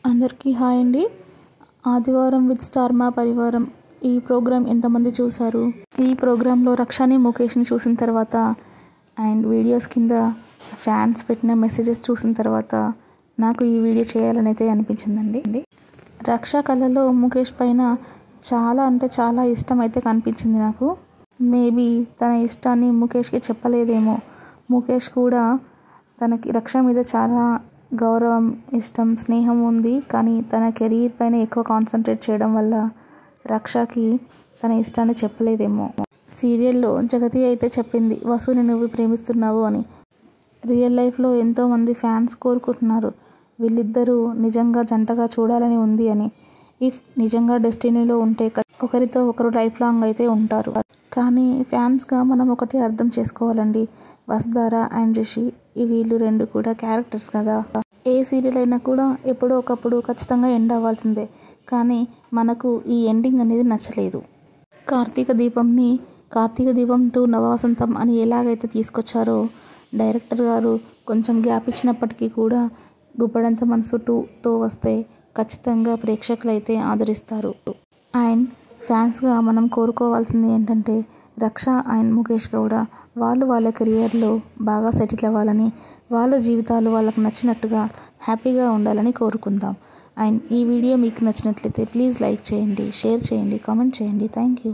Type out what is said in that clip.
అందరికీ హాయ్ అండి. ఆదివారం విత్ స్టార్ మా పరివారం ఈ ప్రోగ్రాం ఎంతమంది చూశారు? ఈ ప్రోగ్రాంలో రక్షాని ముఖేష్ని చూసిన తర్వాత అండ్ వీడియోస్ కింద ఫ్యాన్స్ పెట్టిన మెసేజెస్ చూసిన తర్వాత నాకు ఈ వీడియో చేయాలని అయితే అనిపించిందండి. రక్ష కళలో ముఖేష్ పైన చాలా అంటే చాలా ఇష్టం అయితే కనిపించింది నాకు. మేబీ తన ఇష్టాన్ని ముఖేష్కి చెప్పలేదేమో. ముఖేష్ కూడా తనకి రక్ష మీద చాలా గౌరవం, ఇష్టం, స్నేహం ఉంది. కానీ తన కెరీర్ పైన ఎక్కువ కాన్సన్ట్రేట్ చేయడం వల్ల రక్షకి తన ఇష్టాన్ని చెప్పలేదేమో. సీరియల్లో జగతి అయితే చెప్పింది వసుని నువ్వు ప్రేమిస్తున్నావు అని. రియల్ లైఫ్లో ఎంతోమంది ఫ్యాన్స్ కోరుకుంటున్నారు వీళ్ళిద్దరూ నిజంగా జంటగా చూడాలని ఉంది అని. ఇఫ్ నిజంగా డెస్టినీలో ఉంటే ఒకరితో ఒకరు లైఫ్ లాంగ్ అయితే ఉంటారు. కానీ ఫ్యాన్స్గా మనం ఒకటి అర్థం చేసుకోవాలండి, వసుధార అండ్ రిషి వీళ్ళు రెండు కూడా క్యారెక్టర్స్ కదా. ఏ సీరియల్ అయినా కూడా ఎప్పుడో ఒకప్పుడు ఖచ్చితంగా ఎండ్ అవ్వాల్సిందే. కానీ మనకు ఈ ఎండింగ్ అనేది నచ్చలేదు. కార్తీక దీపంని కార్తీక దీపం 2 నవవసంతం అని ఎలాగైతే తీసుకొచ్చారో డైరెక్టర్ గారు కొంచెం గ్యాప్ ఇచ్చినప్పటికీ కూడా గుప్పడంత మనసు 2తో వస్తే ఖచ్చితంగా ప్రేక్షకులు అయితే ఆదరిస్తారు. అండ్ ఫ్యాన్స్గా మనం కోరుకోవాల్సింది ఏంటంటే రక్ష అండ్ ముఖేష్ కూడా వాళ్ళ కెరియర్లో బాగా సెటిల్ అవ్వాలని, వాళ్ళ జీవితాలు వాళ్ళకు నచ్చినట్టుగా హ్యాపీగా ఉండాలని కోరుకుందాం. అండ్ ఈ వీడియో మీకు నచ్చినట్లయితే ప్లీజ్ లైక్ చేయండి, షేర్ చేయండి, కామెంట్ చేయండి. Thank you.